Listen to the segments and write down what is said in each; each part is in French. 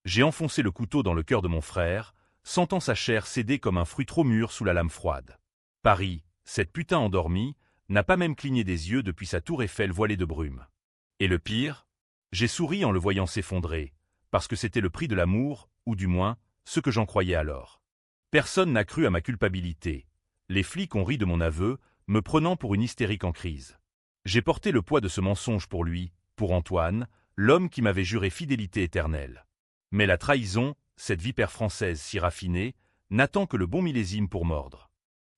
J'ai enfoncé le couteau dans le cœur de mon frère, sentant sa chair céder comme un fruit trop mûr sous la lame froide. Paris, cette putain endormie, n'a pas même cligné des yeux depuis sa tour Eiffel voilée de brume. Et le pire? J'ai souri en le voyant s'effondrer, parce que c'était le prix de l'amour, ou du moins, ce que j'en croyais alors. Personne n'a cru à ma culpabilité. Les flics ont ri de mon aveu, me prenant pour une hystérique en crise. J'ai porté le poids de ce mensonge pour lui, pour Antoine, l'homme qui m'avait juré fidélité éternelle. Mais la trahison, cette vipère française si raffinée, n'attend que le bon millésime pour mordre.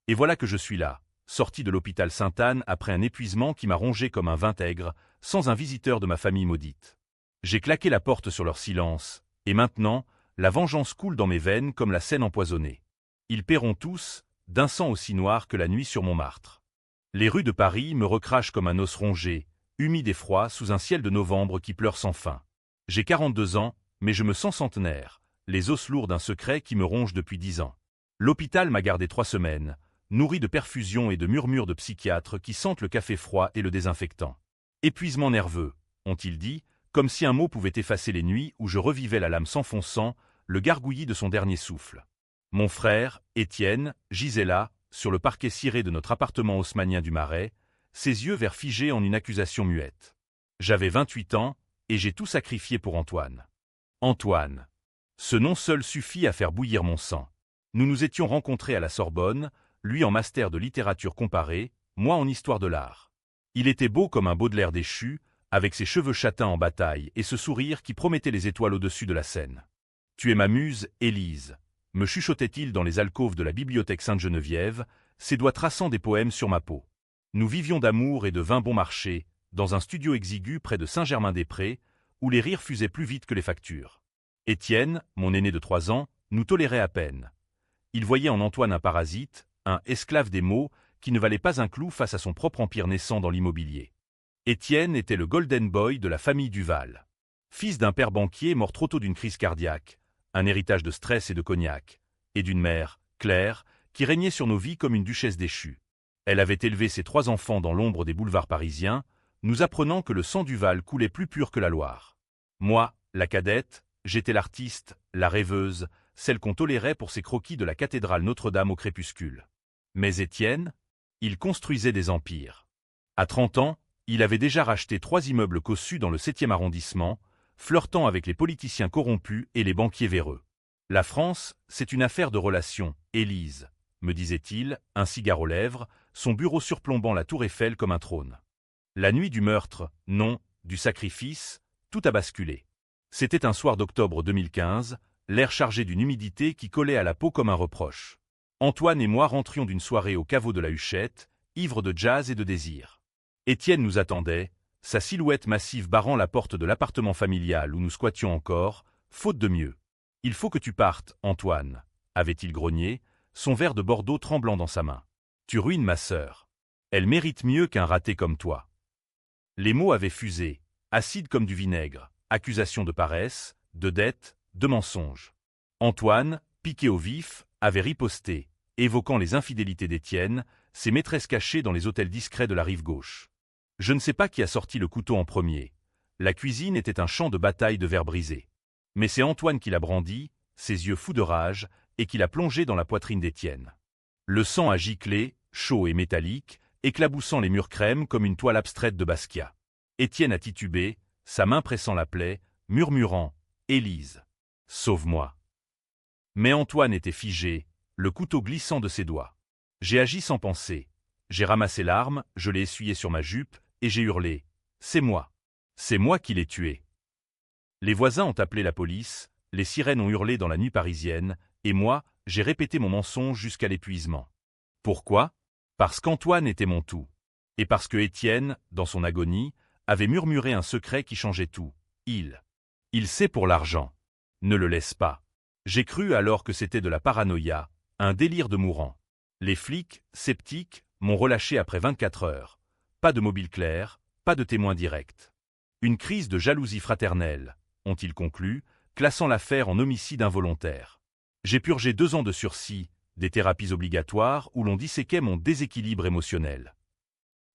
Et voilà que je suis là, sorti de l'hôpital Sainte-Anne après un épuisement qui m'a rongé comme un vintègre, sans un visiteur de ma famille maudite. J'ai claqué la porte sur leur silence, et maintenant, la vengeance coule dans mes veines comme la Seine empoisonnée. Ils paieront tous, d'un sang aussi noir que la nuit sur Montmartre. Les rues de Paris me recrachent comme un os rongé, humide et froid sous un ciel de novembre qui pleure sans fin. J'ai 42 ans, mais je me sens centenaire, les os lourds d'un secret qui me ronge depuis 10 ans. L'hôpital m'a gardé 3 semaines, nourri de perfusions et de murmures de psychiatres qui sentent le café froid et le désinfectant. Épuisement nerveux, ont-ils dit, comme si un mot pouvait effacer les nuits où je revivais la lame s'enfonçant, le gargouillis de son dernier souffle. Mon frère, Étienne, gisait là, sur le parquet ciré de notre appartement haussmannien du Marais, ses yeux verts figés en une accusation muette. J'avais 28 ans, et j'ai tout sacrifié pour Antoine. Antoine. Ce nom seul suffit à faire bouillir mon sang. Nous nous étions rencontrés à la Sorbonne, lui en master de littérature comparée, moi en histoire de l'art. Il était beau comme un Baudelaire déchu, avec ses cheveux châtains en bataille et ce sourire qui promettait les étoiles au-dessus de la Seine. « Tu es ma muse, Élise », me chuchotait-il dans les alcôves de la bibliothèque Sainte-Geneviève, ses doigts traçant des poèmes sur ma peau. Nous vivions d'amour et de vin bon marché, dans un studio exigu près de Saint-Germain-des-Prés, où les rires fusaient plus vite que les factures. Étienne, mon aîné de 3 ans, nous tolérait à peine. Il voyait en Antoine un parasite, un esclave des mots, qui ne valait pas un clou face à son propre empire naissant dans l'immobilier. Étienne était le golden boy de la famille Duval. Fils d'un père banquier mort trop tôt d'une crise cardiaque, un héritage de stress et de cognac, et d'une mère, Claire, qui régnait sur nos vies comme une duchesse déchue. Elle avait élevé ses 3 enfants dans l'ombre des boulevards parisiens, nous apprenant que le sang Duval coulait plus pur que la Loire. Moi, la cadette, j'étais l'artiste, la rêveuse, celle qu'on tolérait pour ses croquis de la cathédrale Notre-Dame au crépuscule. Mais Étienne, il construisait des empires. À 30 ans, il avait déjà racheté 3 immeubles cossus dans le 7e arrondissement, flirtant avec les politiciens corrompus et les banquiers véreux. La France, c'est une affaire de relations, Élise, me disait-il, un cigare aux lèvres, son bureau surplombant la tour Eiffel comme un trône. La nuit du meurtre, non, du sacrifice, tout a basculé. C'était un soir d'octobre 2015, l'air chargé d'une humidité qui collait à la peau comme un reproche. Antoine et moi rentrions d'une soirée au caveau de la Huchette, ivres de jazz et de désir. Étienne nous attendait, sa silhouette massive barrant la porte de l'appartement familial où nous squattions encore, faute de mieux. « Il faut que tu partes, Antoine », avait-il grogné, son verre de Bordeaux tremblant dans sa main. « Tu ruines ma sœur. Elle mérite mieux qu'un raté comme toi. » Les mots avaient fusé, acides comme du vinaigre, accusation de paresse, de dette, de mensonge. Antoine, piqué au vif, avait riposté, évoquant les infidélités d'Étienne, ses maîtresses cachées dans les hôtels discrets de la rive gauche. Je ne sais pas qui a sorti le couteau en premier. La cuisine était un champ de bataille de verre brisé. Mais c'est Antoine qui l'a brandi, ses yeux fous de rage, et qui l'a plongé dans la poitrine d'Étienne. Le sang a giclé, chaud et métallique, éclaboussant les murs crème comme une toile abstraite de Basquiat. Étienne a titubé, sa main pressant la plaie, murmurant « Élise, sauve-moi ». Mais Antoine était figé, le couteau glissant de ses doigts. J'ai agi sans penser. J'ai ramassé l'arme, je l'ai essuyée sur ma jupe, et j'ai hurlé « C'est moi. C'est moi qui l'ai tué ». Les voisins ont appelé la police, les sirènes ont hurlé dans la nuit parisienne, et moi, j'ai répété mon mensonge jusqu'à l'épuisement. Pourquoi? Parce qu'Antoine était mon tout. Et parce que Étienne, dans son agonie, avait murmuré un secret qui changeait tout. Il sait pour l'argent. Ne le laisse pas. J'ai cru alors que c'était de la paranoïa, un délire de mourant. Les flics, sceptiques, m'ont relâché après 24 heures. Pas de mobile clair, pas de témoin direct. Une crise de jalousie fraternelle, ont-ils conclu, classant l'affaire en homicide involontaire. J'ai purgé 2 ans de sursis, des thérapies obligatoires où l'on disséquait mon déséquilibre émotionnel.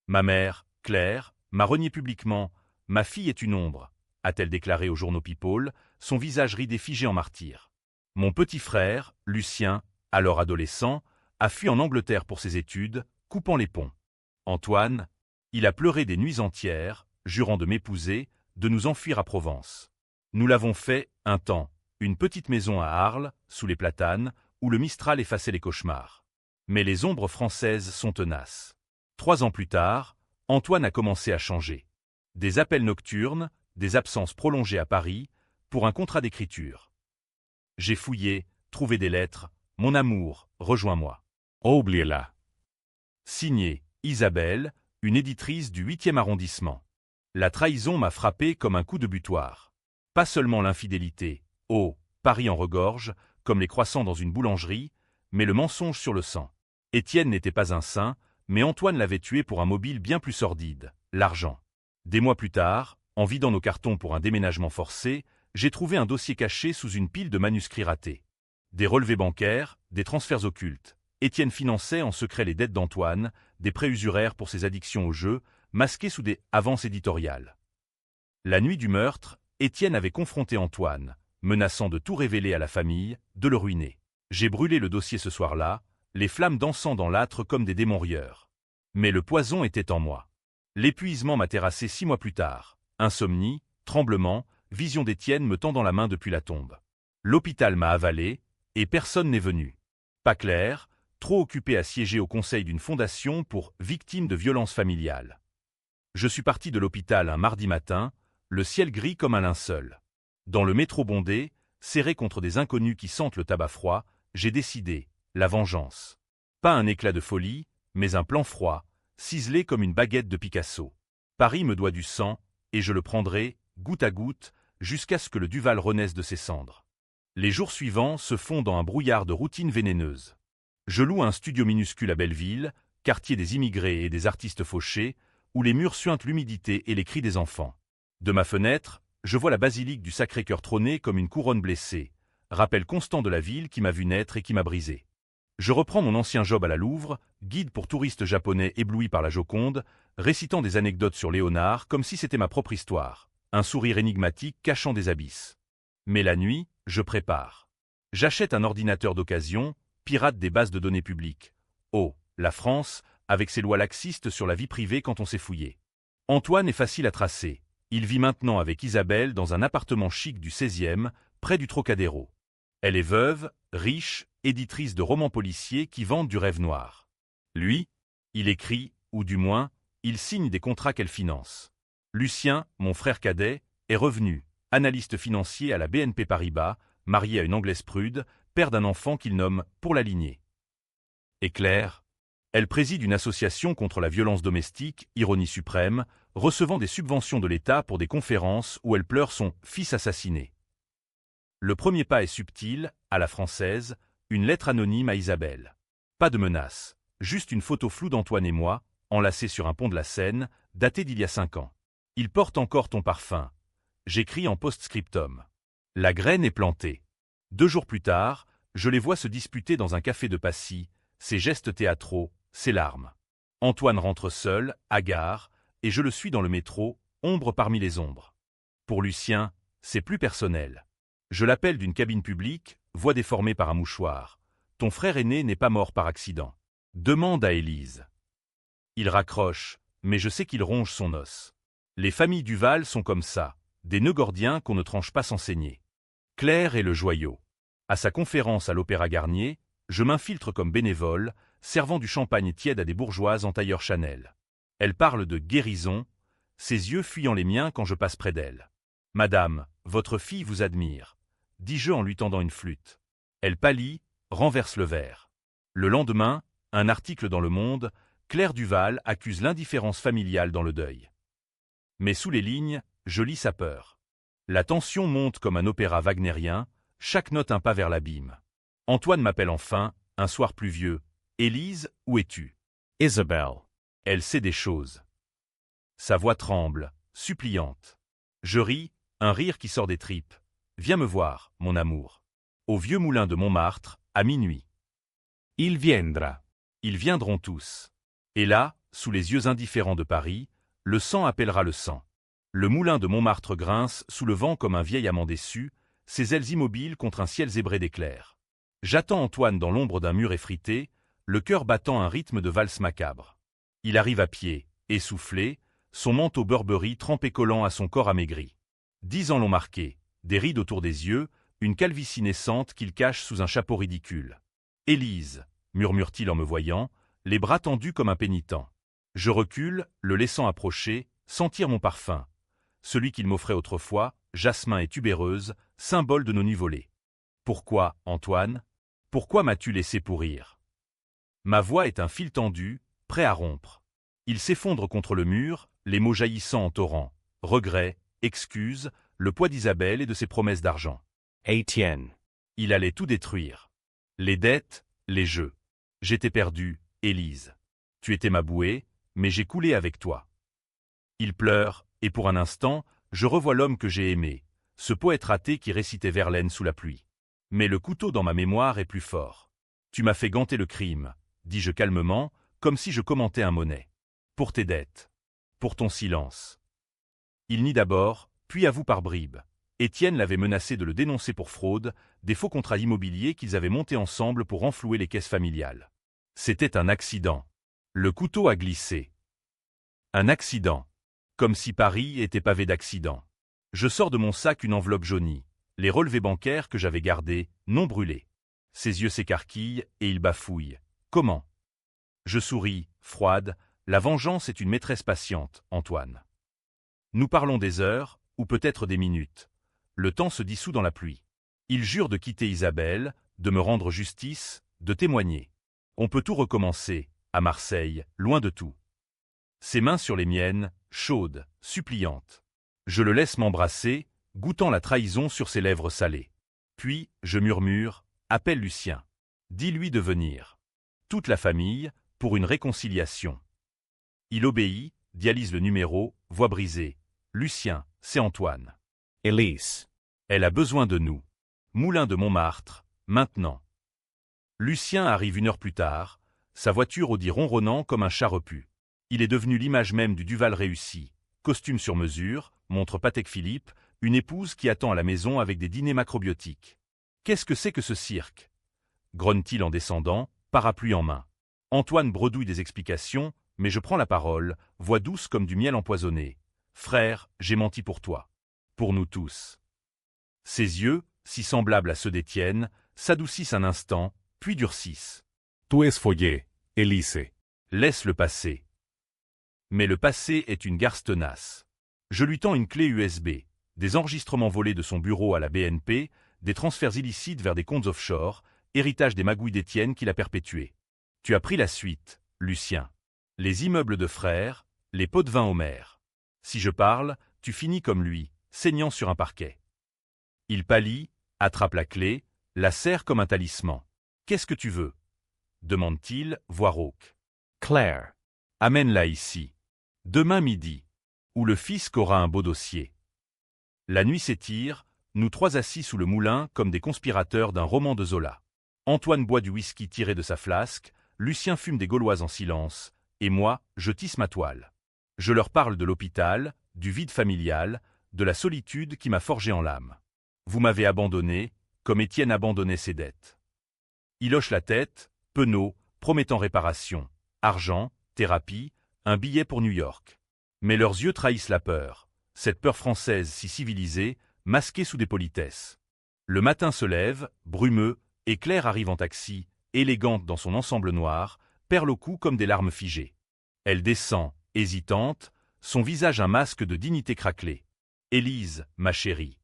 Ma mère, Claire, m'a renié publiquement. Ma fille est une ombre, a-t-elle déclaré au journaux People, son visage ridé figé en martyr. Mon petit frère, Lucien, alors adolescent, a fui en Angleterre pour ses études, coupant les ponts. Antoine, il a pleuré des nuits entières, jurant de m'épouser, de nous enfuir à Provence. Nous l'avons fait, un temps, une petite maison à Arles, sous les platanes, où le Mistral effaçait les cauchemars. Mais les ombres françaises sont tenaces. 3 ans plus tard, Antoine a commencé à changer. Des appels nocturnes, des absences prolongées à Paris, pour un contrat d'écriture. J'ai fouillé, trouvé des lettres. Mon amour, rejoins-moi. Oubliez-la. Signé Isabelle, une éditrice du 8e arrondissement. La trahison m'a frappé comme un coup de butoir. Pas seulement l'infidélité, oh, Paris en regorge, comme les croissants dans une boulangerie, mais le mensonge sur le sang. Étienne n'était pas un saint, mais Antoine l'avait tué pour un mobile bien plus sordide, l'argent. Des mois plus tard, en vidant nos cartons pour un déménagement forcé, j'ai trouvé un dossier caché sous une pile de manuscrits ratés. Des relevés bancaires, des transferts occultes. Étienne finançait en secret les dettes d'Antoine, des prêts usuraires pour ses addictions au jeu, masqués sous des avances éditoriales. La nuit du meurtre, Étienne avait confronté Antoine, menaçant de tout révéler à la famille, de le ruiner. J'ai brûlé le dossier ce soir-là, les flammes dansant dans l'âtre comme des démons rieurs. Mais le poison était en moi. L'épuisement m'a terrassé 6 mois plus tard. Insomnie, tremblement, vision d'Étienne me tendant la main depuis la tombe. L'hôpital m'a avalé, et personne n'est venu. Pas clair, trop occupé à siéger au conseil d'une fondation pour victimes de violences familiales. Je suis parti de l'hôpital un mardi matin, le ciel gris comme un linceul. Dans le métro bondé, serré contre des inconnus qui sentent le tabac froid, j'ai décidé, la vengeance. Pas un éclat de folie, mais un plan froid, ciselé comme une baguette de Picasso. Paris me doit du sang, et je le prendrai, goutte à goutte, jusqu'à ce que le Duval renaisse de ses cendres. Les jours suivants se font dans un brouillard de routine vénéneuse. Je loue un studio minuscule à Belleville, quartier des immigrés et des artistes fauchés, où les murs suintent l'humidité et les cris des enfants. De ma fenêtre, je vois la basilique du Sacré-Cœur trôner comme une couronne blessée, rappel constant de la ville qui m'a vu naître et qui m'a brisé. Je reprends mon ancien job à la Louvre, guide pour touristes japonais éblouis par la Joconde, récitant des anecdotes sur Léonard comme si c'était ma propre histoire, un sourire énigmatique cachant des abysses. Mais la nuit, je prépare. J'achète un ordinateur d'occasion, pirate des bases de données publiques. Oh, la France, avec ses lois laxistes sur la vie privée quand on s'est fouillé. Antoine est facile à tracer. Il vit maintenant avec Isabelle dans un appartement chic du 16e, près du Trocadéro. Elle est veuve, riche, éditrice de romans policiers qui vendent du rêve noir. Lui, il écrit, ou du moins, il signe des contrats qu'elle finance. Lucien, mon frère cadet, est revenu, analyste financier à la BNP Paribas, marié à une Anglaise prude, père d'un enfant qu'il nomme pour la lignée. Et Claire, elle préside une association contre la violence domestique, ironie suprême, recevant des subventions de l'État pour des conférences où elle pleure son fils assassiné. Le premier pas est subtil, à la française, une lettre anonyme à Isabelle. Pas de menace, juste une photo floue d'Antoine et moi, enlacée sur un pont de la Seine, datée d'il y a 5 ans. Il porte encore ton parfum. J'écris en post-scriptum. La graine est plantée. 2 jours plus tard, je les vois se disputer dans un café de Passy, ses gestes théâtraux, ses larmes. Antoine rentre seul, hagard, et je le suis dans le métro, ombre parmi les ombres. Pour Lucien, c'est plus personnel. Je l'appelle d'une cabine publique, voix déformée par un mouchoir. Ton frère aîné n'est pas mort par accident. Demande à Élise. Il raccroche, mais je sais qu'il ronge son os. Les familles Duval sont comme ça, des nœuds gordiens qu'on ne tranche pas sans saigner. Claire est le joyau. À sa conférence à l'Opéra Garnier, je m'infiltre comme bénévole, servant du champagne tiède à des bourgeoises en tailleur Chanel. Elle parle de guérison, ses yeux fuyant les miens quand je passe près d'elle. « Madame, votre fille vous admire », dis-je en lui tendant une flûte. Elle pâlit, renverse le verre. Le lendemain, un article dans Le Monde, Claire Duval accuse l'indifférence familiale dans le deuil. Mais sous les lignes, je lis sa peur. La tension monte comme un opéra wagnérien, chaque note un pas vers l'abîme. Antoine m'appelle enfin, un soir pluvieux. « Élise, où es-tu » ? Isabelle. Elle sait des choses. Sa voix tremble, suppliante. Je ris, un rire qui sort des tripes. Viens me voir, mon amour. Au vieux moulin de Montmartre, à minuit. Il viendra. Ils viendront tous. Et là, sous les yeux indifférents de Paris, le sang appellera le sang. Le moulin de Montmartre grince sous le vent comme un vieil amant déçu, ses ailes immobiles contre un ciel zébré d'éclairs. J'attends Antoine dans l'ombre d'un mur effrité, le cœur battant un rythme de valse macabre. Il arrive à pied, essoufflé, son manteau Burberry trempé collant à son corps amaigri. 10 ans l'ont marqué, des rides autour des yeux, une calvitie naissante qu'il cache sous un chapeau ridicule. « Élise !» murmure-t-il en me voyant, les bras tendus comme un pénitent. Je recule, le laissant approcher, sentir mon parfum. Celui qu'il m'offrait autrefois, jasmin et tubéreuse, symbole de nos nuits volées. « Pourquoi, Antoine ? Pourquoi m'as-tu laissé pourrir ?» Ma voix est un fil tendu, prêt à rompre. Il s'effondre contre le mur, les mots jaillissant en torrent. Regret, excuse, le poids d'Isabelle et de ses promesses d'argent. Étienne. Il allait tout détruire. Les dettes, les jeux. J'étais perdu, Élise. Tu étais ma bouée, mais j'ai coulé avec toi. Il pleure, et pour un instant, je revois l'homme que j'ai aimé, ce poète raté qui récitait Verlaine sous la pluie. Mais le couteau dans ma mémoire est plus fort. Tu m'as fait ganter le crime, dis-je calmement, comme si je commentais un Monet. Pour tes dettes. Pour ton silence. Il nie d'abord, puis avoue par bribes. Étienne l'avait menacé de le dénoncer pour fraude, des faux contrats immobiliers qu'ils avaient montés ensemble pour renflouer les caisses familiales. C'était un accident. Le couteau a glissé. Un accident. Comme si Paris était pavé d'accidents. Je sors de mon sac une enveloppe jaunie, les relevés bancaires que j'avais gardés, non brûlés. Ses yeux s'écarquillent et il bafouille. Comment ? Je souris, froide, la vengeance est une maîtresse patiente, Antoine. Nous parlons des heures, ou peut-être des minutes. Le temps se dissout dans la pluie. Il jure de quitter Isabelle, de me rendre justice, de témoigner. On peut tout recommencer, à Marseille, loin de tout. Ses mains sur les miennes, chaudes, suppliantes. Je le laisse m'embrasser, goûtant la trahison sur ses lèvres salées. Puis, je murmure, appelle Lucien. Dis-lui de venir. Toute la famille, pour une réconciliation. Il obéit, dialyse le numéro, voix brisée. Lucien, c'est Antoine. Élise. Elle a besoin de nous. Moulin de Montmartre, maintenant. Lucien arrive 1 heure plus tard, sa voiture audit ronronnant comme un chat repu. Il est devenu l'image même du Duval réussi. Costume sur mesure, montre Patek Philippe, une épouse qui attend à la maison avec des dîners macrobiotiques. Qu'est-ce que c'est que ce cirque ? Grogne-t-il en descendant, parapluie en main. Antoine bredouille des explications, mais je prends la parole, voix douce comme du miel empoisonné. Frère, j'ai menti pour toi. Pour nous tous. Ses yeux, si semblables à ceux d'Étienne, s'adoucissent un instant, puis durcissent. Tu es follé, Élise. Laisse le passé. Mais le passé est une garce tenace. Je lui tends une clé USB, des enregistrements volés de son bureau à la BNP, des transferts illicites vers des comptes offshore, héritage des magouilles d'Étienne qu'il a perpétués. Tu as pris la suite, Lucien. Les immeubles de frères, les pots de vin au maire. Si je parle, tu finis comme lui, saignant sur un parquet. Il pâlit, attrape la clé, la serre comme un talisman. Qu'est-ce que tu veux ? Demande-t-il, voix rauque. Claire. Amène-la ici. Demain midi. Où le fisc aura un beau dossier. La nuit s'étire, nous 3 assis sous le moulin comme des conspirateurs d'un roman de Zola. Antoine boit du whisky tiré de sa flasque, Lucien fume des Gauloises en silence, et moi, je tisse ma toile. Je leur parle de l'hôpital, du vide familial, de la solitude qui m'a forgé en l'âme. Vous m'avez abandonné, comme Étienne abandonnait ses dettes. Il hoche la tête, penaud, promettant réparation, argent, thérapie, un billet pour New York. Mais leurs yeux trahissent la peur, cette peur française si civilisée, masquée sous des politesses. Le matin se lève, brumeux, et Claire arrive en taxi, élégante dans son ensemble noir, perle au cou comme des larmes figées. Elle descend, hésitante, son visage un masque de dignité craquelée. « Élise, ma chérie. »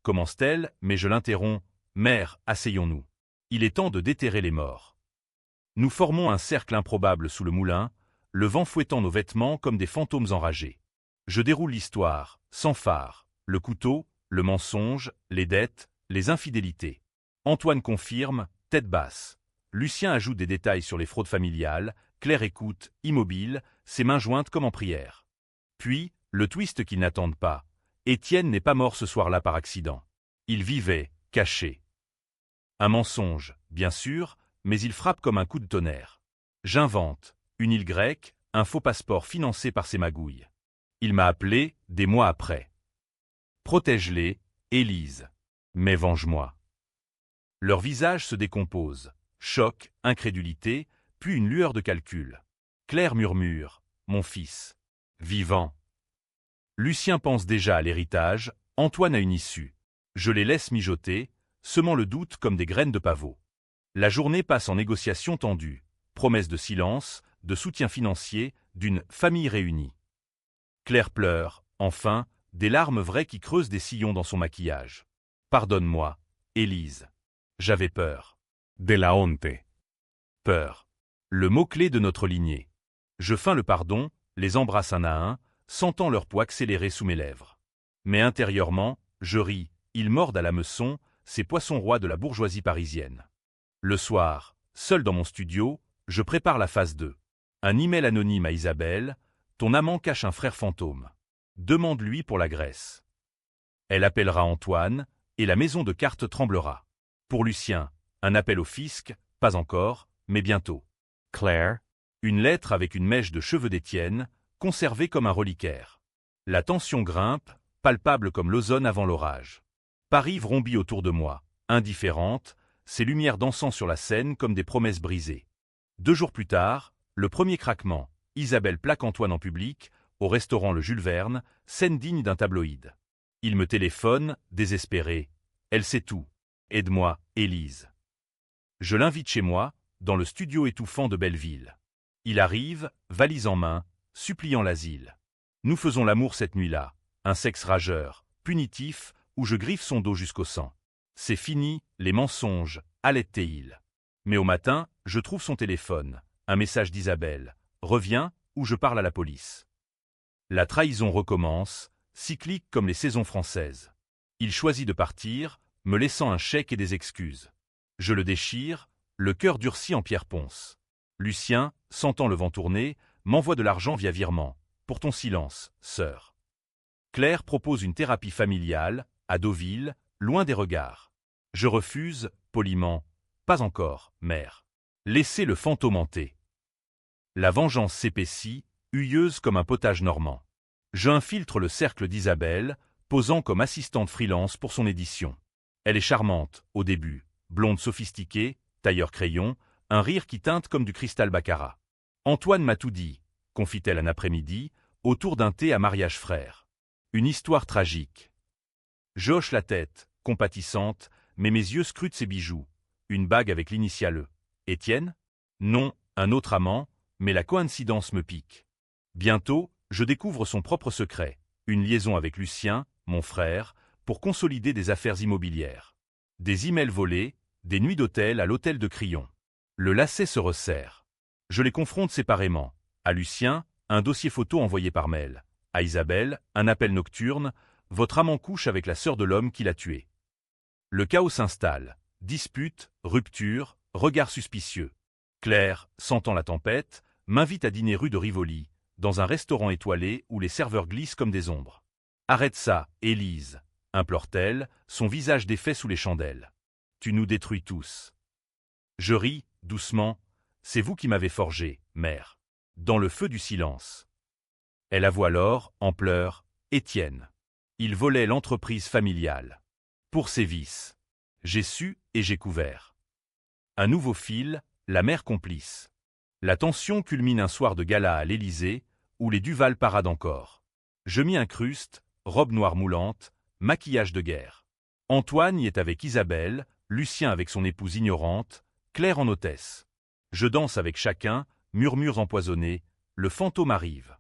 Commence-t-elle, mais je l'interromps. « Mère, asseyons-nous. Il est temps de déterrer les morts. » Nous formons un cercle improbable sous le moulin, le vent fouettant nos vêtements comme des fantômes enragés. Je déroule l'histoire, sans phare, le couteau, le mensonge, les dettes, les infidélités. Antoine confirme, tête basse. Lucien ajoute des détails sur les fraudes familiales, Claire écoute, immobile, ses mains jointes comme en prière. Puis, le twist qu'ils n'attendent pas. Étienne n'est pas mort ce soir-là par accident. Il vivait, caché. Un mensonge, bien sûr, mais il frappe comme un coup de tonnerre. J'invente, une île grecque, un faux passeport financé par ces magouilles. Il m'a appelé, des mois après. Protège-les, Élise. Mais venge-moi. Leur visage se décompose. Choc, incrédulité, puis une lueur de calcul. Claire murmure, mon fils. Vivant. Lucien pense déjà à l'héritage, Antoine a une issue. Je les laisse mijoter, semant le doute comme des graines de pavot. La journée passe en négociations tendues, promesses de silence, de soutien financier, d'une famille réunie. Claire pleure, enfin, des larmes vraies qui creusent des sillons dans son maquillage. Pardonne-moi, Élise. J'avais peur. De la honte. Peur. Le mot-clé de notre lignée. Je feins le pardon, les embrasse un à un, sentant leur poids accélérer sous mes lèvres. Mais intérieurement, je ris, ils mordent à l'hameçon, ces poissons rois de la bourgeoisie parisienne. Le soir, seul dans mon studio, je prépare la phase 2. Un email anonyme à Isabelle, ton amant cache un frère fantôme. Demande-lui pour la Grèce. Elle appellera Antoine, et la maison de cartes tremblera. Pour Lucien, un appel au fisc, pas encore, mais bientôt. Claire. Une lettre avec une mèche de cheveux d'Étienne, conservée comme un reliquaire. La tension grimpe, palpable comme l'ozone avant l'orage. Paris vrombit autour de moi, indifférente, ses lumières dansant sur la scène comme des promesses brisées. 2 jours plus tard, le premier craquement, Isabelle plaque Antoine en public, au restaurant Le Jules Verne, scène digne d'un tabloïd. Il me téléphone, désespéré. Elle sait tout. Aide-moi, Élise. Je l'invite chez moi, dans le studio étouffant de Belleville. Il arrive, valise en main, suppliant l'asile. Nous faisons l'amour cette nuit-là, un sexe rageur, punitif, où je griffe son dos jusqu'au sang. C'est fini, les mensonges, allait-il. Mais au matin, je trouve son téléphone, un message d'Isabelle. Reviens, ou je parle à la police. La trahison recommence, cyclique comme les saisons françaises. Il choisit de partir, me laissant un chèque et des excuses. Je le déchire, le cœur durci en pierre-ponce. Lucien, sentant le vent tourner, m'envoie de l'argent via virement. Pour ton silence, sœur. Claire propose une thérapie familiale, à Deauville, loin des regards. Je refuse, poliment. Pas encore, mère. Laissez le fantôme hanter. La vengeance s'épaissit, huyeuse comme un potage normand. Je infiltre le cercle d'Isabelle, posant comme assistante freelance pour son édition. Elle est charmante, au début, blonde sophistiquée, tailleur crayon, un rire qui teinte comme du cristal baccarat. Antoine m'a tout dit, confie-t-elle un après-midi, autour d'un thé à mariage frère. Une histoire tragique. Je hoche la tête, compatissante, mais mes yeux scrutent ses bijoux. Une bague avec l'initiale E. Étienne? Non, un autre amant, mais la coïncidence me pique. Bientôt, je découvre son propre secret, une liaison avec Lucien, mon frère, pour consolider des affaires immobilières. Des emails volés, des nuits d'hôtel à l'hôtel de Crillon. Le lacet se resserre. Je les confronte séparément. À Lucien, un dossier photo envoyé par mail. À Isabelle, un appel nocturne, votre amant couche avec la sœur de l'homme qui l'a tué. Le chaos s'installe. Dispute, rupture, regard suspicieux. Claire, sentant la tempête, m'invite à dîner rue de Rivoli, dans un restaurant étoilé où les serveurs glissent comme des ombres. Arrête ça, Élise, implore-t-elle, son visage défait sous les chandelles. Tu nous détruis tous. Je ris, doucement, c'est vous qui m'avez forgé, mère. Dans le feu du silence. Elle avoue alors, en pleurs, Étienne. Il volait l'entreprise familiale. Pour ses vices. J'ai su et j'ai couvert. Un nouveau fil, la mère complice. La tension culmine un soir de gala à l'Élysée, où les Duval paradent encore. Je m'y incruste, robe noire moulante, maquillage de guerre. Antoine y est avec Isabelle, Lucien avec son épouse ignorante, Claire en hôtesse. Je danse avec chacun, murmures empoisonnés, le fantôme arrive.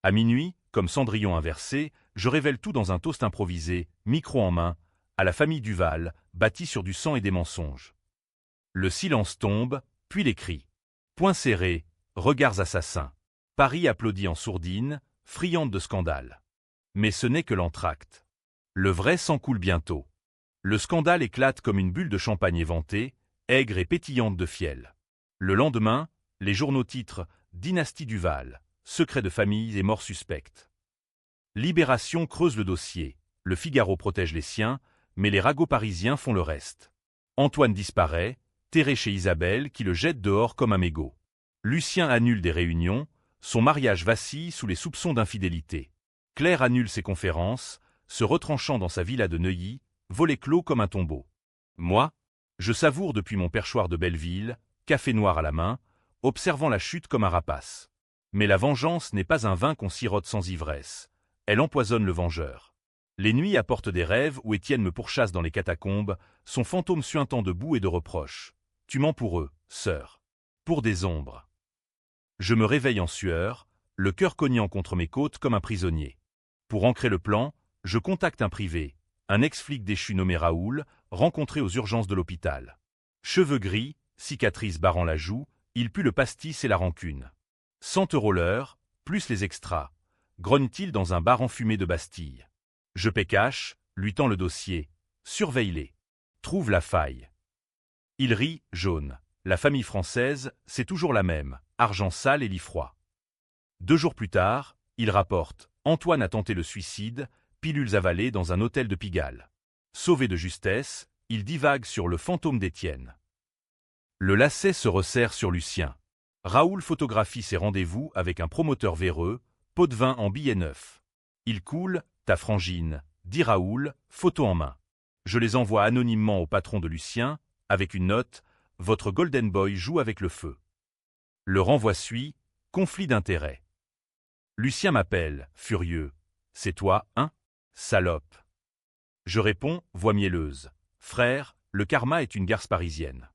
À minuit, comme Cendrillon inversé, je révèle tout dans un toast improvisé, micro en main, à la famille Duval, bâtie sur du sang et des mensonges. Le silence tombe, puis les cris. Poings serrés, regards assassins. Paris applaudit en sourdine, friande de scandale. Mais ce n'est que l'entracte. Le vrai sang coule bientôt. Le scandale éclate comme une bulle de champagne éventée, aigre et pétillante de fiel. Le lendemain, les journaux titrent « Dynastie Duval, secret de famille et mort suspecte ». Libération creuse le dossier, le Figaro protège les siens, mais les ragots parisiens font le reste. Antoine disparaît, terré chez Isabelle qui le jette dehors comme un mégot. Lucien annule des réunions, son mariage vacille sous les soupçons d'infidélité. Claire annule ses conférences, se retranchant dans sa villa de Neuilly, volet clos comme un tombeau. Moi, je savoure depuis mon perchoir de Belleville, café noir à la main, observant la chute comme un rapace. Mais la vengeance n'est pas un vin qu'on sirote sans ivresse. Elle empoisonne le vengeur. Les nuits apportent des rêves où Étienne me pourchasse dans les catacombes, son fantôme suintant de boue et de reproches. Tu mens pour eux, sœur. Pour des ombres. Je me réveille en sueur, le cœur cognant contre mes côtes comme un prisonnier. Pour ancrer le plan, je contacte un privé, un ex-flic déchu nommé Raoul, rencontré aux urgences de l'hôpital. Cheveux gris, cicatrices barrant la joue, il pue le pastis et la rancune. 100 € l'heure, plus les extras, grogne-t-il dans un bar enfumé de Bastille. Je paie cash, lui tends le dossier. Surveille-les. Trouve la faille. Il rit, jaune. La famille française, c'est toujours la même, argent sale et lit froid. 2 jours plus tard, il rapporte « Antoine a tenté le suicide, pilules avalées dans un hôtel de Pigalle ». Sauvé de justesse, il divague sur le fantôme d'Étienne. Le lacet se resserre sur Lucien. Raoul photographie ses rendez-vous avec un promoteur véreux, pot de vin en billets neufs. Il coule, ta frangine, dit Raoul, photo en main. Je les envoie anonymement au patron de Lucien, avec une note, votre Golden Boy joue avec le feu. Le renvoi suit, conflit d'intérêts. Lucien m'appelle, furieux. C'est toi, hein? Salope. Je réponds, voix mielleuse. Frère, le karma est une garce parisienne.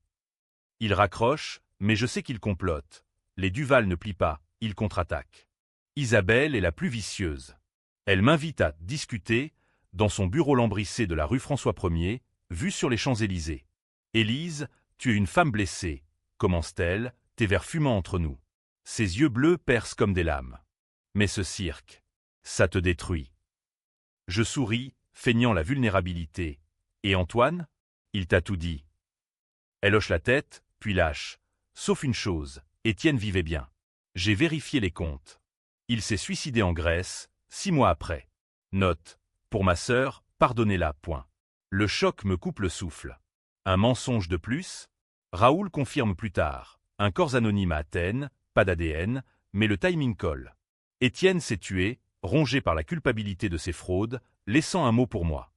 Il raccroche, mais je sais qu'il complote. Les Duval ne plient pas, ils contre-attaquent. Isabelle est la plus vicieuse. Elle m'invite à discuter dans son bureau lambrissé de la rue François 1er, vue sur les Champs-Élysées. Élise, tu es une femme blessée, commence-t-elle, tes vers fumant entre nous. Ses yeux bleus percent comme des lames. Mais ce cirque, ça te détruit. Je souris, feignant la vulnérabilité. Et Antoine? Il t'a tout dit. Elle hoche la tête, puis lâche. Sauf une chose, Étienne vivait bien. J'ai vérifié les comptes. Il s'est suicidé en Grèce, 6 mois après. Note, pour ma sœur, pardonnez-la, point. Le choc me coupe le souffle. Un mensonge de plus? Raoul confirme plus tard. Un corps anonyme à Athènes, pas d'ADN, mais le timing colle. Étienne s'est tué, rongé par la culpabilité de ses fraudes, laissant un mot pour moi.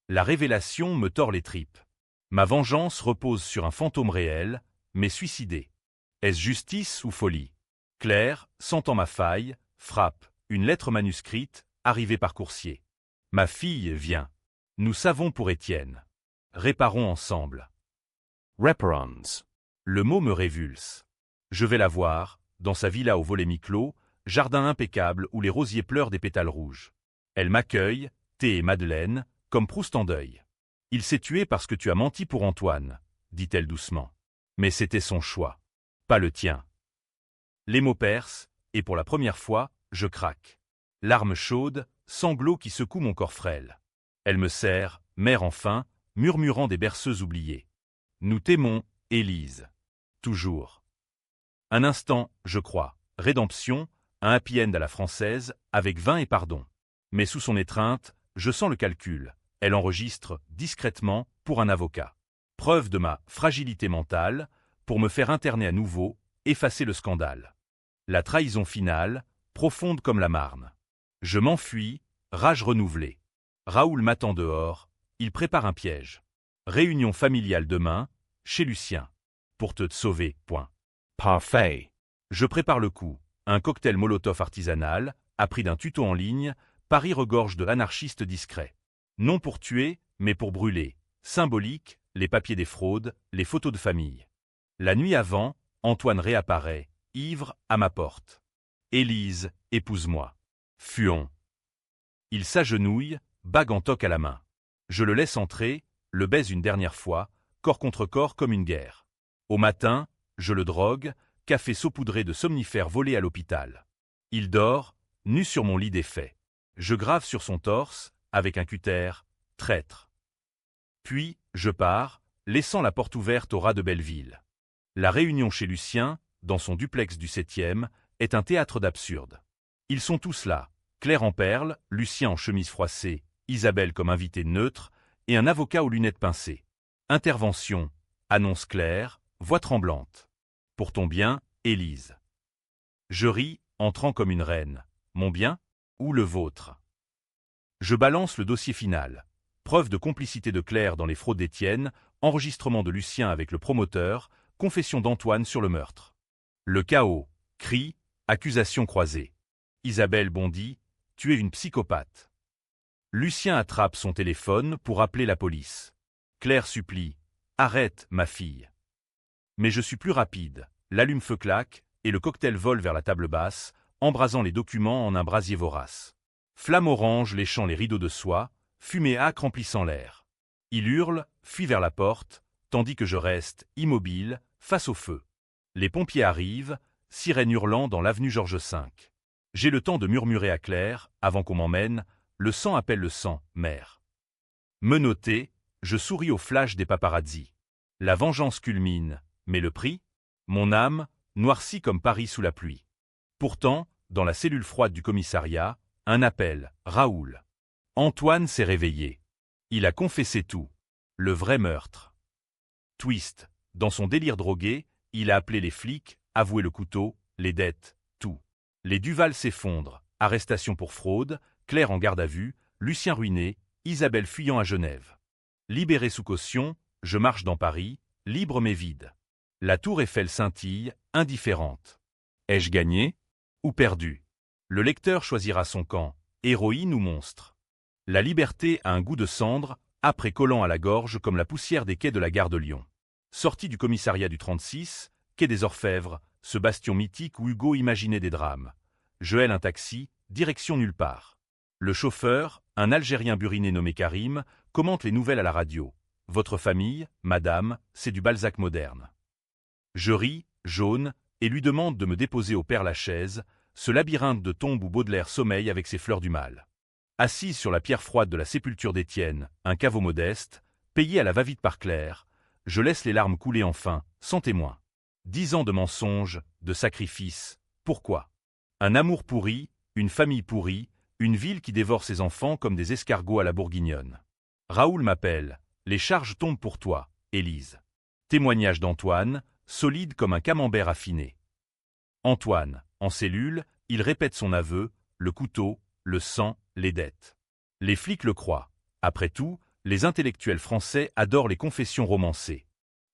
La révélation me tord les tripes. Ma vengeance repose sur un fantôme réel, mais suicidé. Est-ce justice ou folie? Claire, sentant ma faille, frappe, une lettre manuscrite, arrivée par coursier. Ma fille vient. Nous savons pour Étienne. Réparons ensemble. Reparons. Le mot me révulse. Je vais la voir, dans sa villa au volet mi-clos, jardin impeccable où les rosiers pleurent des pétales rouges. Elle m'accueille, thé et madeleine, comme Proust en deuil. Il s'est tué parce que tu as menti pour Antoine, dit-elle doucement. Mais c'était son choix, pas le tien. Les mots percent, et pour la première fois, je craque. Larmes chaudes, sanglots qui secouent mon corps frêle. Elle me serre, mère enfin, murmurant des berceuses oubliées. Nous t'aimons, Élise. Toujours. Un instant, je crois, rédemption, un happy end à la française, avec vin et pardon. Mais sous son étreinte, je sens le calcul. Elle enregistre, discrètement, pour un avocat. Preuve de ma fragilité mentale, pour me faire interner à nouveau, effacer le scandale. La trahison finale, profonde comme la Marne. Je m'enfuis, rage renouvelée. Raoul m'attend dehors, il prépare un piège. Réunion familiale demain, chez Lucien. Pour te sauver, point. Parfait. Je prépare le coup. Un cocktail Molotov artisanal, appris d'un tuto en ligne, Paris regorge de anarchistes discrets. Non pour tuer, mais pour brûler. Symbolique, les papiers des fraudes, les photos de famille. La nuit avant, Antoine réapparaît, ivre, à ma porte. Élise, épouse-moi. Fuons. Il s'agenouille, bague en toque à la main. Je le laisse entrer, le baise une dernière fois, corps contre corps comme une guerre. Au matin, je le drogue, café saupoudré de somnifères volés à l'hôpital. Il dort, nu sur mon lit défait. Je grave sur son torse, avec un cutter, traître. Puis, je pars, laissant la porte ouverte au rat de Belleville. La réunion chez Lucien, dans son duplex du 7e, est un théâtre d'absurde. Ils sont tous là, Claire en perles, Lucien en chemise froissée, Isabelle comme invitée neutre, et un avocat aux lunettes pincées. Intervention, annonce Claire, voix tremblante. Pour ton bien, Élise. Je ris, entrant comme une reine. Mon bien? Ou le vôtre? Je balance le dossier final. Preuve de complicité de Claire dans les fraudes d'Étienne, enregistrement de Lucien avec le promoteur, confession d'Antoine sur le meurtre. Le chaos, cris, accusations croisées. Isabelle bondit, tu es une psychopathe. Lucien attrape son téléphone pour appeler la police. Claire supplie, arrête, ma fille. Mais je suis plus rapide, l'allume-feu claque, et le cocktail vole vers la table basse, embrasant les documents en un brasier vorace. Flamme orange léchant les rideaux de soie, fumée âcre remplissant l'air. Il hurle, fuit vers la porte, tandis que je reste, immobile, face au feu. Les pompiers arrivent, sirène hurlant dans l'avenue Georges V. J'ai le temps de murmurer à Claire, avant qu'on m'emmène, le sang appelle le sang, mère. Menotté, je souris au flash des paparazzis. La vengeance culmine, mais le prix? Mon âme, noircie comme Paris sous la pluie. Pourtant, dans la cellule froide du commissariat, un appel, Raoul. Antoine s'est réveillé. Il a confessé tout. Le vrai meurtre. Twist. Dans son délire drogué, il a appelé les flics, avoué le couteau, les dettes, tout. Les Duval s'effondrent. Arrestation pour fraude, Claire en garde à vue, Lucien ruiné, Isabelle fuyant à Genève. Libéré sous caution, je marche dans Paris, libre mais vide. La tour Eiffel scintille, indifférente. Ai-je gagné ou perdu? Le lecteur choisira son camp, héroïne ou monstre. La liberté a un goût de cendre, âpre et collant à la gorge comme la poussière des quais de la gare de Lyon. Sorti du commissariat du 36, quai des Orfèvres, ce bastion mythique où Hugo imaginait des drames. Je hèle un taxi, direction nulle part. Le chauffeur, un Algérien buriné nommé Karim, commente les nouvelles à la radio. Votre famille, madame, c'est du Balzac moderne. Je ris, jaune, et lui demande de me déposer au Père-Lachaise, ce labyrinthe de tombes où Baudelaire sommeille avec ses fleurs du mal. Assise sur la pierre froide de la sépulture d'Étienne, un caveau modeste, payé à la va-vite par Claire, je laisse les larmes couler enfin, sans témoin. 10 ans de mensonges, de sacrifices, pourquoi? Un amour pourri, une famille pourrie, une ville qui dévore ses enfants comme des escargots à la bourguignonne. Raoul m'appelle, les charges tombent pour toi, Élise. Témoignage d'Antoine, solide comme un camembert affiné. Antoine, en cellule, il répète son aveu, le couteau, le sang, les dettes. Les flics le croient. Après tout, les intellectuels français adorent les confessions romancées.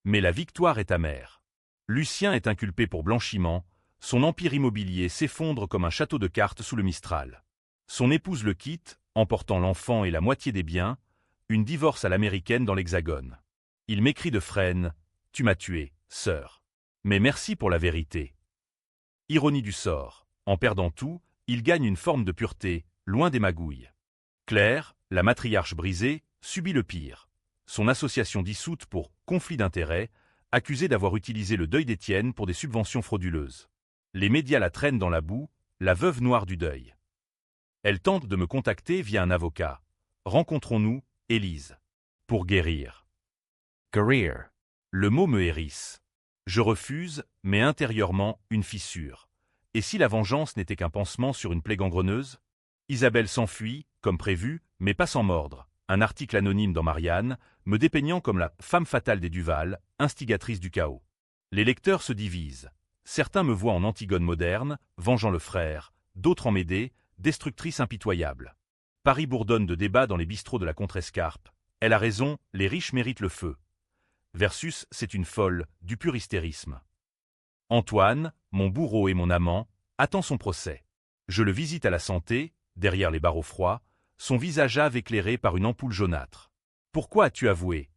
Mais la victoire est amère. Lucien est inculpé pour blanchiment, son empire immobilier s'effondre comme un château de cartes sous le Mistral. Son épouse le quitte, emportant l'enfant et la moitié des biens, une divorce à l'américaine dans l'Hexagone. Il m'écrit de Fresnes, « Tu m'as tué, sœur. Mais merci pour la vérité. » Ironie du sort, en perdant tout, il gagne une forme de pureté, loin des magouilles. Claire, la matriarche brisée, subit le pire. Son association dissoute pour conflit d'intérêts, accusée d'avoir utilisé le deuil d'Étienne pour des subventions frauduleuses. Les médias la traînent dans la boue, la veuve noire du deuil. Elle tente de me contacter via un avocat. Rencontrons-nous, Élise. Pour guérir. Career. Le mot me hérisse. Je refuse, mais intérieurement, une fissure. Et si la vengeance n'était qu'un pansement sur une plaie gangreneuse? Isabelle s'enfuit, comme prévu, mais pas sans mordre. Un article anonyme dans Marianne, me dépeignant comme la femme fatale des Duval, instigatrice du chaos. Les lecteurs se divisent. Certains me voient en Antigone moderne, vengeant le frère, d'autres en Médée, destructrice impitoyable. Paris bourdonne de débats dans les bistrots de la Contrescarpe. Elle a raison, les riches méritent le feu. Versus, c'est une folle, du pur hystérisme. Antoine, mon bourreau et mon amant, attend son procès. Je le visite à la santé, derrière les barreaux froids, son visage hâve éclairé par une ampoule jaunâtre. « Pourquoi as-tu avoué ?»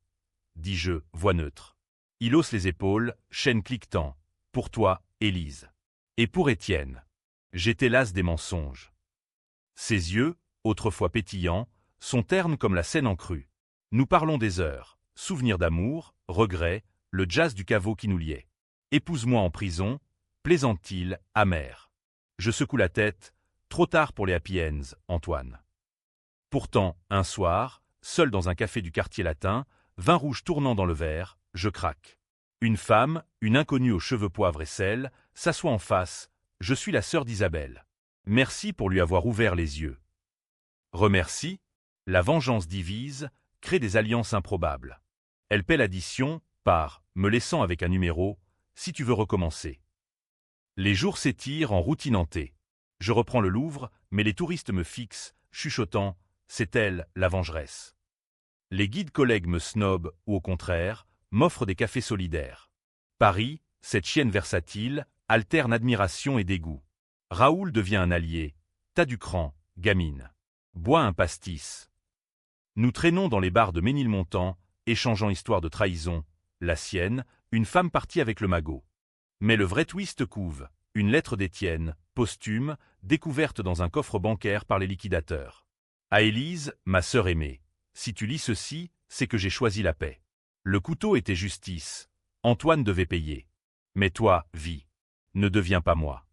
dis-je, voix neutre. Il hausse les épaules, chaîne cliquetant. « Pour toi, Élise. Et pour Étienne. » J'étais las des mensonges. Ses yeux, autrefois pétillants, sont ternes comme la Seine en crue. Nous parlons des heures, souvenirs d'amour, regrets, le jazz du caveau qui nous liait. Épouse-moi en prison, plaisante-t-il, amer. Je secoue la tête, trop tard pour les happy ends, Antoine. Pourtant, un soir, seul dans un café du quartier latin, vin rouge tournant dans le verre, je craque. Une femme, une inconnue aux cheveux poivre et sel, s'assoit en face, je suis la sœur d'Isabelle. Merci pour lui avoir ouvert les yeux. Remercie, la vengeance divise, crée des alliances improbables. Elle paie l'addition, par, me laissant avec un numéro, si tu veux recommencer. Les jours s'étirent en routine hantée. Je reprends le Louvre, mais les touristes me fixent, chuchotant, c'est elle, la vengeresse. Les guides collègues me snobent ou au contraire, m'offrent des cafés solidaires. Paris, cette chienne versatile, alterne admiration et dégoût. Raoul devient un allié. T'as du cran, gamine. Bois un pastis. Nous traînons dans les bars de Ménilmontant, échangeant histoire de trahison. La sienne, une femme partie avec le magot. Mais le vrai twist couve. Une lettre d'Étienne, posthume, découverte dans un coffre bancaire par les liquidateurs. À Élise, ma sœur aimée. Si tu lis ceci, c'est que j'ai choisi la paix. Le couteau était justice. Antoine devait payer. Mais toi, vie. Ne deviens pas moi.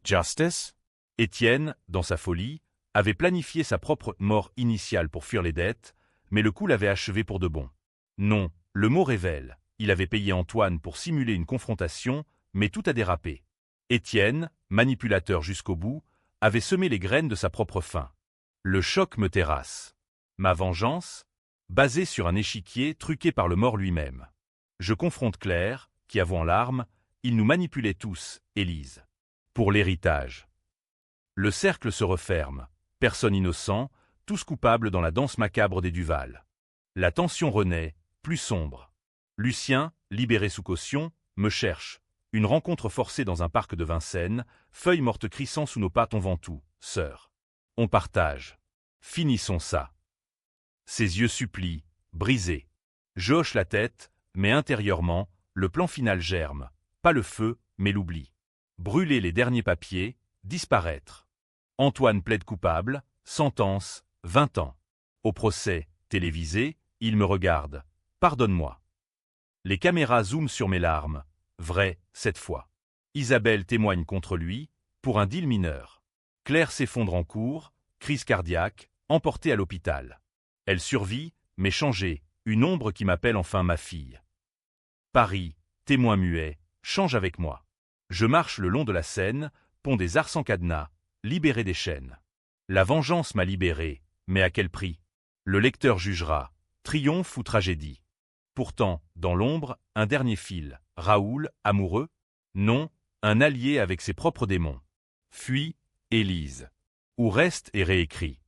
Justice? Étienne, dans sa folie, avait planifié sa propre mort initiale pour fuir les dettes, mais le coup l'avait achevé pour de bon. Non, le mot révèle. Il avait payé Antoine pour simuler une confrontation, mais tout a dérapé. Étienne, manipulateur jusqu'au bout, avait semé les graines de sa propre fin. Le choc me terrasse. Ma vengeance, basée sur un échiquier truqué par le mort lui-même. Je confronte Claire, qui avoue en larmes, il nous manipulait tous, Élise. Pour l'héritage. Le cercle se referme, personne innocent, tous coupables dans la danse macabre des Duval. La tension renaît, plus sombre. Lucien, libéré sous caution, me cherche. Une rencontre forcée dans un parc de Vincennes, feuilles mortes crissant sous nos pattes, on vend tout, sœur. On partage. Finissons ça. Ses yeux supplient, brisés. Je hoche la tête, mais intérieurement, le plan final germe. Pas le feu, mais l'oubli. Brûler les derniers papiers, disparaître. Antoine plaide coupable, sentence, 20 ans. Au procès, télévisé, il me regarde. Pardonne-moi. Les caméras zooment sur mes larmes. Vrai, cette fois. Isabelle témoigne contre lui, pour un deal mineur. Claire s'effondre en cours, crise cardiaque, emportée à l'hôpital. Elle survit, mais changée, une ombre qui m'appelle enfin ma fille. Paris, témoin muet, change avec moi. Je marche le long de la Seine, pont des Arts sans cadenas, libéré des chaînes. La vengeance m'a libéré, mais à quel prix? Le lecteur jugera, triomphe ou tragédie. Pourtant, dans l'ombre, un dernier fil. Raoul, amoureux? Non, un allié avec ses propres démons. Fuis, Élise. Ou reste et réécrit.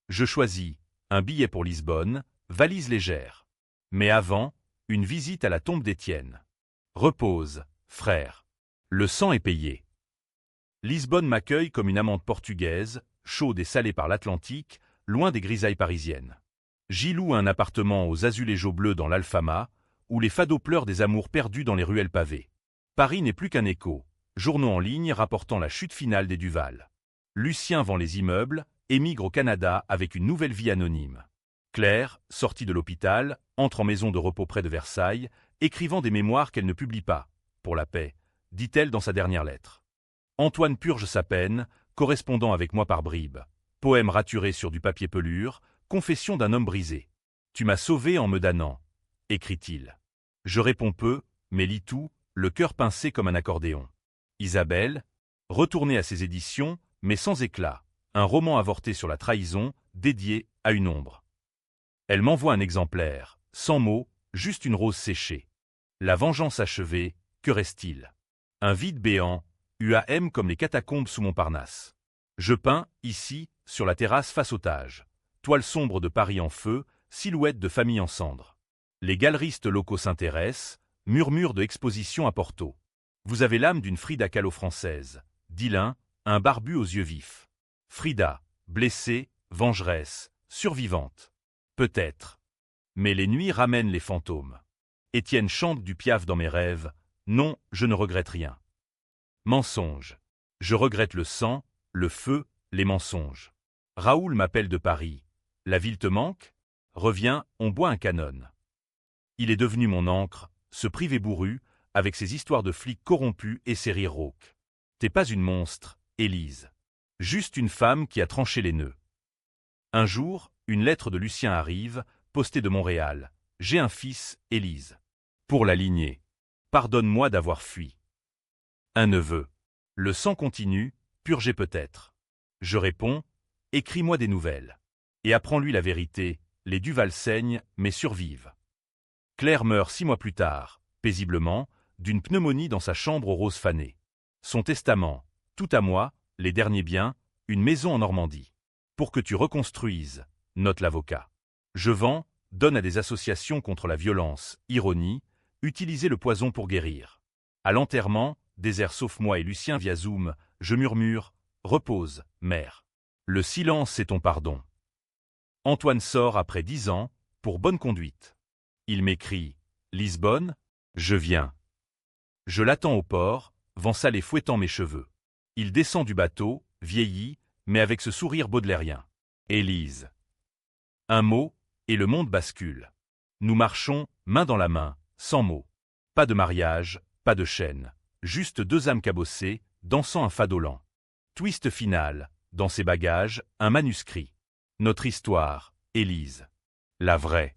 Je choisis, un billet pour Lisbonne, valise légère. Mais avant, une visite à la tombe d'Étienne. Repose, frère. Le sang est payé. Lisbonne m'accueille comme une amante portugaise, chaude et salée par l'Atlantique, loin des grisailles parisiennes. J'y loue un appartement aux azulégeaux bleus dans l'Alfama, où les fados pleurent des amours perdus dans les ruelles pavées. Paris n'est plus qu'un écho, journaux en ligne rapportant la chute finale des Duval. Lucien vend les immeubles, émigre au Canada avec une nouvelle vie anonyme. Claire, sortie de l'hôpital, entre en maison de repos près de Versailles, écrivant des mémoires qu'elle ne publie pas, pour la paix, dit-elle dans sa dernière lettre. Antoine purge sa peine, correspondant avec moi par bribes. Poème raturé sur du papier pelure, confession d'un homme brisé. Tu m'as sauvé en me damnant, écrit-il. Je réponds peu, mais lis tout, le cœur pincé comme un accordéon. Isabelle, retournée à ses éditions, mais sans éclat, un roman avorté sur la trahison, dédié à une ombre. Elle m'envoie un exemplaire, sans mots, juste une rose séchée. La vengeance achevée, que reste-t-il? Un vide béant, UAM comme les catacombes sous Montparnasse. Je peins, ici, sur la terrasse face au Tage. Toile sombre de Paris en feu, silhouette de famille en cendres. Les galeristes locaux s'intéressent, murmurent de exposition à Porto. Vous avez l'âme d'une Frida Kahlo française, dit l'un, un barbu aux yeux vifs. Frida, blessée, vengeresse, survivante. Peut-être. Mais les nuits ramènent les fantômes. Étienne chante du Piaf dans mes rêves. Non, je ne regrette rien. Mensonge. Je regrette le sang, le feu, les mensonges. Raoul m'appelle de Paris. La ville te manque? Reviens, on boit un canon. Il est devenu mon encre, ce privé bourru, avec ses histoires de flics corrompus et ses rires rauques. T'es pas une monstre, Élise. Juste une femme qui a tranché les nœuds. Un jour, une lettre de Lucien arrive, postée de Montréal. J'ai un fils, Élise. Pour la lignée. Pardonne-moi d'avoir fui. Un neveu. Le sang continue, purgé peut-être. Je réponds, écris-moi des nouvelles. Et apprends-lui la vérité, les Duval saignent, mais survivent. Claire meurt 6 mois plus tard, paisiblement, d'une pneumonie dans sa chambre aux roses fanées. Son testament, tout à moi, les derniers biens, une maison en Normandie. Pour que tu reconstruises, note l'avocat. Je vends, donne à des associations contre la violence, ironie, utiliser le poison pour guérir. À l'enterrement, désert sauf moi et Lucien via Zoom, je murmure, repose, mère. Le silence est ton pardon. Antoine sort après 10 ans, pour bonne conduite. Il m'écrit, Lisbonne, je viens. Je l'attends au port, vent salé fouettant mes cheveux. Il descend du bateau, vieilli, mais avec ce sourire baudelairien. Élise. Un mot, et le monde bascule. Nous marchons, main dans la main, sans mots. Pas de mariage, pas de chaîne. Juste deux âmes cabossées, dansant un fado lent. Twist final, dans ses bagages, un manuscrit. Notre histoire, Élise. La vraie.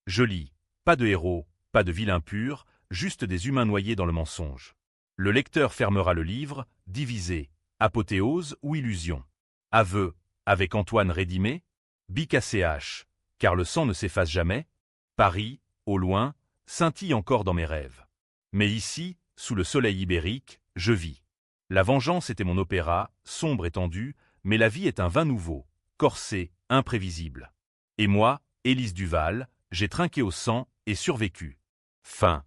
Je lis, pas de héros, pas de vilain pur, juste des humains noyés dans le mensonge. Le lecteur fermera le livre, divisé, apothéose ou illusion. Aveu, avec Antoine Rédimé, BKCH, car le sang ne s'efface jamais. Paris, au loin, scintille encore dans mes rêves. Mais ici, sous le soleil ibérique, je vis. La vengeance était mon opéra, sombre et tendu, mais la vie est un vin nouveau, corsé, imprévisible. Et moi, Élise Duval, j'ai trinqué au sang et survécu. Fin.